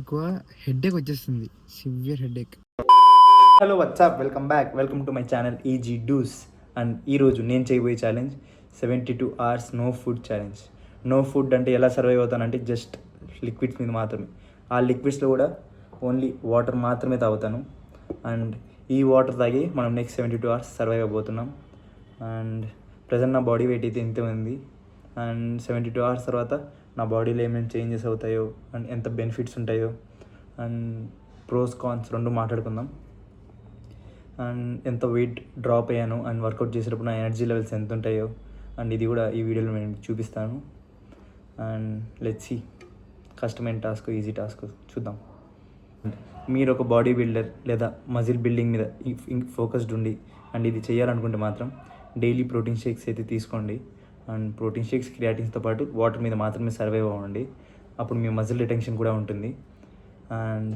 ఎక్కువ హెడ్ఏక్ వచ్చేస్తుంది, severe headache. Hello what's up, welcome to my channel ఈజీ డూస్. అండ్ ఈరోజు నేను చేయబోయే challenge 72 hours no food challenge. No food అంటే ఎలా సర్వైవ్ అవుతానంటే జస్ట్ లిక్విడ్స్ మీద మాత్రమే. ఆ లిక్విడ్స్లో కూడా ఓన్లీ వాటర్ మాత్రమే తాగుతాను. అండ్ ఈ వాటర్ తాగి మనం నెక్స్ట్ 72 hours సర్వైవ్ అయిపోతున్నాం. అండ్ ప్రజెంట్ నా బాడీ వెయిట్ అయితే ఇంతే ఉంది. అండ్ 72 hours తర్వాత నా బాడీలో ఏమేమి చేంజెస్ అవుతాయో అండ్ ఎంత బెనిఫిట్స్ ఉంటాయో అండ్ ప్రోస్ కాన్స్ రెండు మాట్లాడుకుందాం. అండ్ ఎంత వెయిట్ డ్రాప్ అయ్యాను అండ్ వర్కౌట్ చేసేటప్పుడు నా ఎనర్జీ లెవెల్స్ ఎంత ఉంటాయో అండ్ ఇది కూడా ఈ వీడియోలో నేను చూపిస్తాను. అండ్ లెట్స్ సీ కష్టమైన టాస్క్ ఈజీ టాస్క్ చూద్దాం. మీరు ఒక బాడీ బిల్డర్ లేదా మజిల్ బిల్డింగ్ మీద ఫోకస్డ్ ఉండి అండ్ ఇది చేయాలనుకుంటే మాత్రం డైలీ ప్రోటీన్ షేక్స్ అయితే తీసుకోండి. అండ్ ప్రోటీన్ షేక్స్ క్రియాటిన్స్తో పాటు వాటర్ మీద మాత్రమే సర్వైవ్ అవ్వండి. అప్పుడు మీ మజిల్ రిటెన్షన్ కూడా ఉంటుంది. అండ్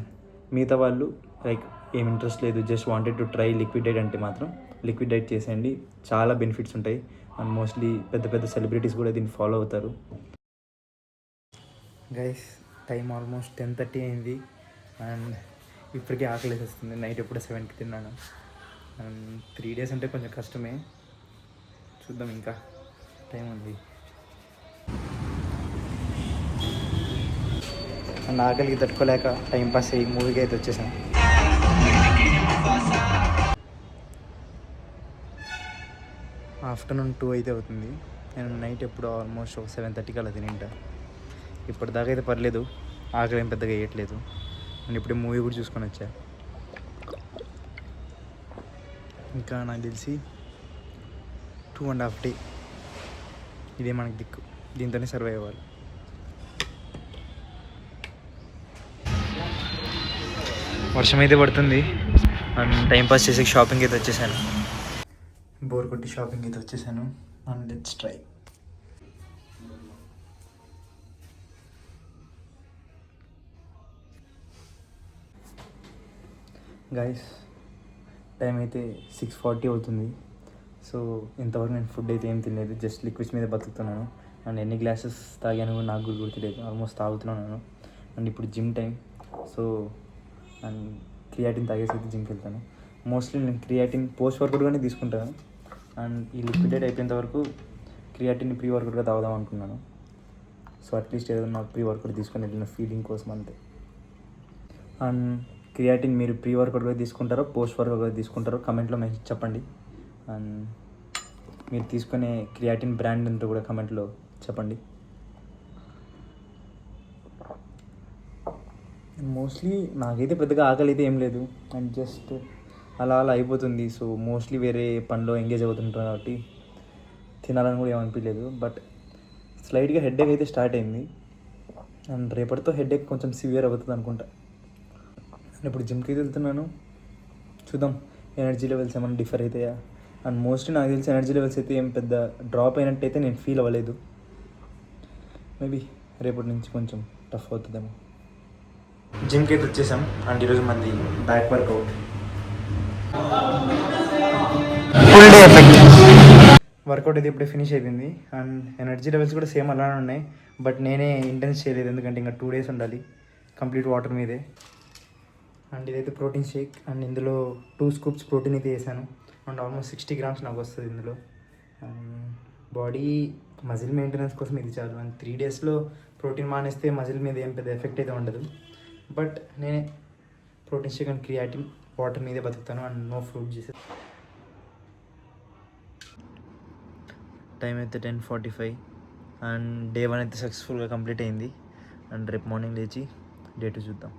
మిగతా వాళ్ళు లైక్ ఏం ఇంట్రెస్ట్ లేదు, just wanted to try liquid diet అంటే మాత్రం లిక్విడ్ డైట్ చేసేయండి. చాలా బెనిఫిట్స్ ఉంటాయి అండ్ మోస్ట్లీ పెద్ద పెద్ద సెలబ్రిటీస్ కూడా దీన్ని ఫాలో అవుతారు. గైస్, టైం ఆల్మోస్ట్ 10:30 అయింది అండ్ ఇప్పటికీ ఆకలి వస్తుంది. నైట్ ఎప్పుడు 7కి తిన్నాను. అండ్ 3 days అంటే కొంచెం కష్టమే, చూద్దాం, ఇంకా టైం ఉంది. అండ్ ఆకలికి తట్టుకోలేక టైంపాస్ అయ్యి మూవీకి అయితే వచ్చేసాను. ఆఫ్టర్నూన్ 2 అయితే అవుతుంది. నేను నైట్ ఎప్పుడు ఆల్మోస్ట్ 7:30కి అలా తినింటా. ఇప్పటిదాకా అయితే పర్లేదు, ఆకలి ఏం పెద్దగా వేయట్లేదు. నేను ఇప్పుడే మూవీ కూడా చూసుకొని వచ్చా. ఇంకా నాకు తెలిసి 2.5 days ఇదే మనకి దిక్కు, దీంతోనే సర్వైవ్ అవ్వాలి. వర్షం అయితే పడుతుంది అండ్ టైంపాస్ చేసే షాపింగ్ అయితే వచ్చేసాను. బోర్ కొట్టి షాపింగ్ అయితే వచ్చేసాను. And let's try. Guys, time అయితే 6:40 అవుతుంది. సో ఇంతవరకు నేను ఫుడ్ అయితే ఏం తినలేదు, జస్ట్ లిక్విడ్స్ మీద బతుకుతున్నాను. అండ్ ఎన్ని గ్లాసెస్ తాగాను కూడా నాకు కూడా గుర్తులేదు, ఆల్మోస్ట్ తాగుతున్నాను. అండ్ ఇప్పుడు gym time, so and creatine తాగేసి అయితే జిమ్కి వెళ్తాను. మోస్ట్లీ నేను క్రియాటిన్ పోస్ట్ వర్కౌట్గానే తీసుకుంటాను. అండ్ ఈ లిక్విడ్ డైట్ అయిపోయేంత వరకు క్రియాటిన్ ప్రీ వర్కౌట్గా తాగుదాం అనుకున్నాను. సో అట్లీస్ట్ ఏదైనా నాకు ప్రీ వర్కౌట్ తీసుకొని వెళ్ళిన ఫీలింగ్ కోసం అంతే. అండ్ క్రియాటిన్ మీరు ప్రీ వర్కౌట్గా తీసుకుంటారో పోస్ట్ వర్కౌట్గా తీసుకుంటారో కమెంట్లో మెసేజ్ చెప్పండి. అండ్ మీరు తీసుకునే క్రియాటిన్ బ్రాండ్ అంతా కూడా కమెంట్లో చెప్పండి. మోస్ట్లీ నాకైతే పెద్దగా ఆకలి అయితే ఏం లేదు అండ్ జస్ట్ అలా అయిపోతుంది. సో మోస్ట్లీ వేరే పనిలో ఎంగేజ్ అవుతుంటాను కాబట్టి తినాలని కూడా ఏమనిపించలేదు. బట్ స్లైట్గా హెడ్ఏక్ అయితే స్టార్ట్ అయింది అండ్ రేపటితో హెడ్ఏక్ కొంచెం సివియర్ అవుతుంది అనుకుంటా. ఇప్పుడు జిమ్కి వెళ్తున్నాను, చూద్దాం ఎనర్జీ లెవెల్స్ ఏమైనా డిఫర్ అవుతాయా. అండ్ మోస్ట్లీ నాకు తెలిసి ఎనర్జీ లెవెల్స్ అయితే ఏం పెద్ద డ్రాప్ అయినట్టయితే నేను ఫీల్ అవ్వలేదు. మేబీ రేపటి నుంచి కొంచెం టఫ్ అవుతుందేమో. జిమ్కి అయితే వచ్చేసాం అండ్ ఈరోజు మంది back workout, full day effect. Workout అయితే ఇప్పుడే ఫినిష్ అయిపోయింది అండ్ ఎనర్జీ లెవెల్స్ కూడా సేమ్ అలానే ఉన్నాయి. బట్ నేనే ఇంటెన్స్ చేయలేదు, ఎందుకంటే ఇంకా 2 days ఉండాలి కంప్లీట్ వాటర్ మీదే. అండ్ ఇదైతే ప్రోటీన్ షేక్ అండ్ ఇందులో 2 scoops ప్రోటీన్ అయితే వేసాను. అండ్ ఆల్మోస్ట్ 60 grams నాకు వస్తుంది ఇందులో. బాడీ మజిల్ మెయింటెనెన్స్ కోసం ఇది చాలు. అండ్ 3 daysలో ప్రోటీన్ మానేస్తే మజిల్ మీద ఏం పెద్ద ఎఫెక్ట్ అయితే ఉండదు. బట్ నేనే protein shake and creatine water మీదే బతుకుతాను అండ్ నో ఫ్రూట్ చేసే. టైం అయితే 10:45 అండ్ డే 1 అయితే సక్సెస్ఫుల్గా కంప్లీట్ అయింది. అండ్ రేపు మార్నింగ్ లేచి డే 2 చూద్దాం.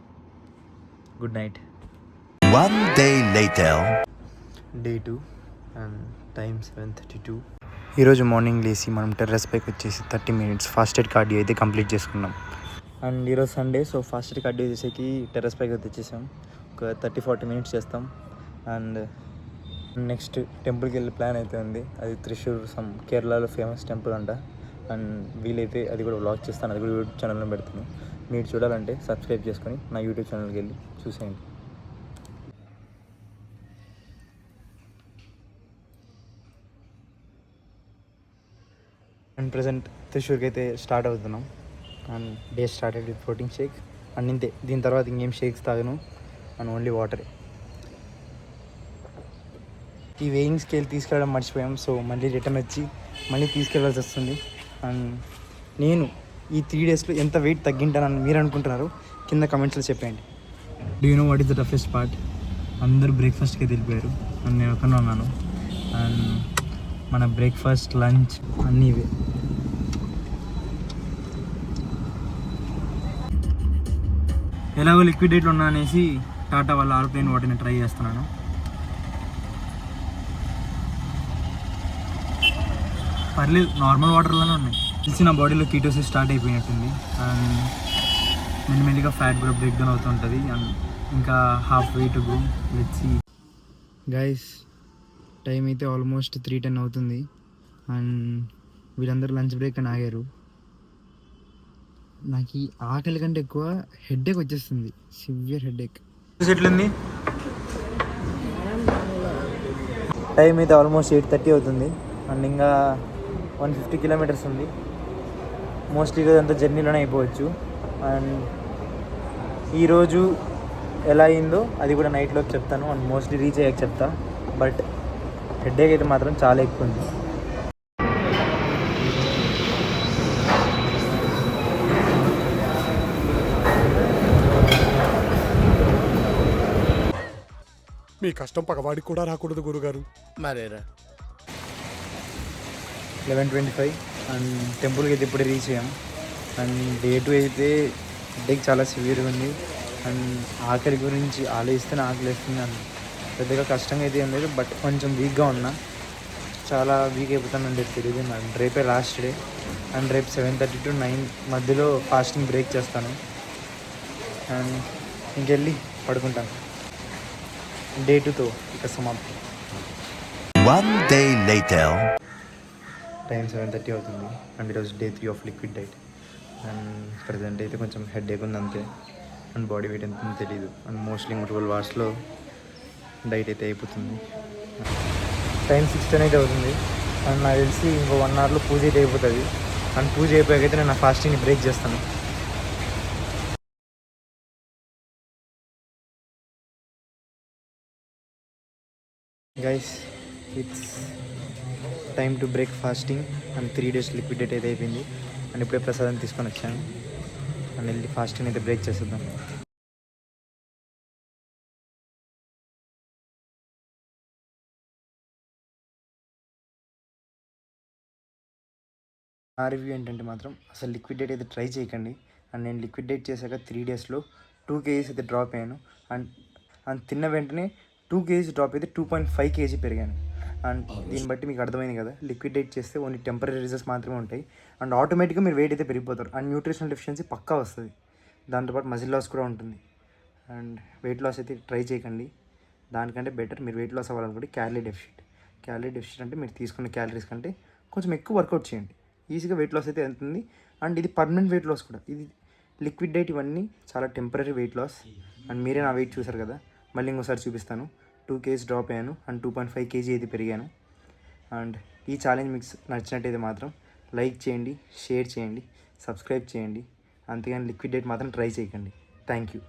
Good night. One day later. Day 2 and time 7:32. ఈరోజు మార్నింగ్ లేచి మనం టెర్రస్ పైకి వచ్చేసి 30 minutes ఫాస్టెడ్ కార్డియో అయితే కంప్లీట్ చేసుకున్నాం. అండ్ ఈరోజు సండే, సో ఫాస్టెడ్ కార్డియో చేసేకి టెర్రస్ పైకి అయితే వచ్చేసాం. ఒక 30-40 minutes చేస్తాం. అండ్ నెక్స్ట్ టెంపుల్కి వెళ్ళే ప్లాన్ అయితే ఉంది. అది త్రిశూర్, కేరళలో ఫేమస్ టెంపుల్ అంట. అండ్ వీలైతే అది కూడా వ్లాగ్ చేస్తాను, అది కూడా యూట్యూబ్ ఛానల్లో పెడతాను. మీరు చూడాలంటే సబ్స్క్రైబ్ చేసుకొని నా యూట్యూబ్ ఛానల్కి వెళ్ళి చూసేయండి. అండ్ ప్రజెంట్ త్రిశూర్కి అయితే స్టార్ట్ అవుతున్నాం. And day started with protein shake and ఇంతే. దీని తర్వాత ఇంకేం షేక్స్ తాగను అండ్ ఓన్లీ వాటరే. ఈ వెయింగ్ స్కేల్ తీసుకెళ్ళడం మర్చిపోయాం, సో మళ్ళీ రిటర్న్ వచ్చి మళ్ళీ తీసుకెళ్ళాల్సి వస్తుంది. అండ్ నేను ఈ 3 డేస్లో ఎంత వెయిట్ తగ్గింటానని మీరు అనుకుంటున్నారు కింద కమెంట్స్లో చెప్పండి. Do you know what is the toughest part? అందరూ బ్రేక్ఫాస్ట్కి వెళ్ళిపోయారు అండ్ నేను ఒక్కనే ఉన్నాను. అండ్ మన బ్రేక్ఫాస్ట్, లంచ్ అన్నీ ఇవే. ఎలాగో లిక్విడ్ డైట్లో ఉన్నా అనేసి టాటా వాళ్ళ ఆల్ప్లైన్ వాటిని ట్రై చేస్తున్నాను. పర్లేదు, నార్మల్ వాటర్లోనే ఉన్నాయి. తెలిసి నా బాడీలో కీటోసిస్ స్టార్ట్ అయిపోయినట్టుంది. అండ్ మెల్లిమెల్లిగా ఫ్యాట్ కూడా బ్రేక్ డౌన్ అవుతుంటుంది. అండ్ ఇంకా half way to go. Let's see. Guys, time అయితే ఆల్మోస్ట్ 3:10 అవుతుంది. అండ్ వీళ్ళందరూ లంచ్ బ్రేక్ అని ఆగారు. నాకు ఈ ఆకలి కంటే ఎక్కువ హెడేక్ వచ్చేస్తుంది, సివియర్ హెడేక్. ఎట్లుంది? టైం అయితే ఆల్మోస్ట్ 8:30 అవుతుంది. అండ్ ఇంకా 150 కిలోమీటర్స్ ఉంది. మోస్ట్లీ అంతా జర్నీలోనే అయిపోవచ్చు. అండ్ ఈరోజు ఎలా అయిందో అది కూడా నైట్లోకి చెప్తాను. అండ్ మోస్ట్లీ రీచ్ అయ్యాక చెప్తా. బట్ హెడేక్ అయితే మాత్రం చాలా ఎక్కువ ఉంది. మీ కష్టం పగవాడికి కూడా రాకూడదు గురుగారు. మరేరా 11:25 అండ్ టెంపుల్కి అయితే ఇప్పుడే రీచ్ అయ్యాం. అండ్ డే 2 అయితే హెడేక్ చాలా సివియర్గా ఉంది. అండ్ ఆకలి గురించి ఆలోచిస్తేనే ఆకలి వేస్తుంది. అండ్ పెద్దగా కష్టంగా అయితే ఏం లేదు, బట్ కొంచెం వీక్గా ఉన్నా. చాలా వీక్ అయిపోతానండి, తెలియదు. అండ్ రేపే లాస్ట్ డే. అండ్ రేపు 7:30 to 9 మధ్యలో ఫాస్టింగ్ బ్రేక్ చేస్తాను. అండ్ ఇంకెళ్ళి పడుకుంటాను. డే 2తో ఇక సమాప్తం. 1 day later. టైం 7:30 అవుతుంది. అండ్ ఈరోజు day 3 of liquid diet. And present అయితే కొంచెం హెడేక్ ఉంది అంతే. అండ్ బాడీ వెయిట్ ఎంత ఉందో తెలియదు. అండ్ మోస్ట్లీ 12 అవర్స్లో డైట్ అయితే అయిపోతుంది. టైం 6:10 అయితే అవుతుంది. అండ్ నాకు తెలిసి ఇంకో 1 అవర్లో పూజ అయితే అయిపోతుంది. అండ్ పూజ అయిపోయాకైతే నేను నా ఫాస్టింగ్ని బ్రేక్ చేస్తాను. Guys, it's time to break fasting. And 3 days liquid diet అయితే అయిపోయింది. అండ్ ఇప్పుడే ప్రసాదం తీసుకొని వచ్చాను. అండ్ వెళ్ళి ఫాస్టింగ్ అయితే బ్రేక్ చేసేద్దాం. నా రివ్యూ ఏంటంటే మాత్రం అసలు లిక్విడ్ డైట్ అయితే ట్రై చేయకండి. అండ్ నేను లిక్విడ్ డైట్ చేశాక 3 డేస్లో 2 kgs అయితే డ్రాప్ అయ్యాను. అండ్ తిన్న వెంటనే 2 kgs డ్రాప్ అయితే 2.5 kg పెరిగాను. అండ్ దీన్ని బట్టి మీకు అర్థమైంది కదా, లిక్విడ్ డైట్ చేస్తే ఓన్లీ టెంపరీ రిజల్ట్స్ మాత్రమే ఉంటాయి. అండ్ ఆటోమేటిక్గా మీరు వెయిట్ అయితే పెరిగిపోతారు. అండ్ న్యూట్రిషనల్ డెఫిషియన్సీ పక్కా వస్తుంది. దాంతోపాటు మజిల్ లాస్ కూడా ఉంటుంది. అండ్ వెయిట్ లాస్ అయితే ట్రై చేయకండి. దానికంటే బెటర్ మీరు వెయిట్ లాస్ అవ్వాలనుకుంటే క్యాలరీ డెఫిషిట్ అంటే మీరు తీసుకున్న క్యాలరీస్ కంటే కొంచెం ఎక్కువ వర్కౌట్ చేయండి. ఈజీగా వెయిట్ లాస్ అయితే అవుతుంది. అండ్ ఇది పర్మనెంట్ వెయిట్ లాస్ కూడా. ఇది లిక్విడ్ డైట్ ఇవన్నీ చాలా టెంపరీ వెయిట్ లాస్. అండ్ మీరే నా వెయిట్ చూసారు కదా, మళ్ళీ ఇంకోసారి చూపిస్తాను. 2 kgs డ్రాప్ అయ్యాను అండ్ 2.5 kg అయితే పెరిగాను. అండ్ ఈ ఛాలెంజ్ మీకు నచ్చినట్టయితే మాత్రం లైక్ చేయండి, షేర్ చేయండి, సబ్స్క్రైబ్ చేయండి. అంతేగాని లిక్విడ్ డైట్ మాత్రం ట్రై చేయకండి. Thank you.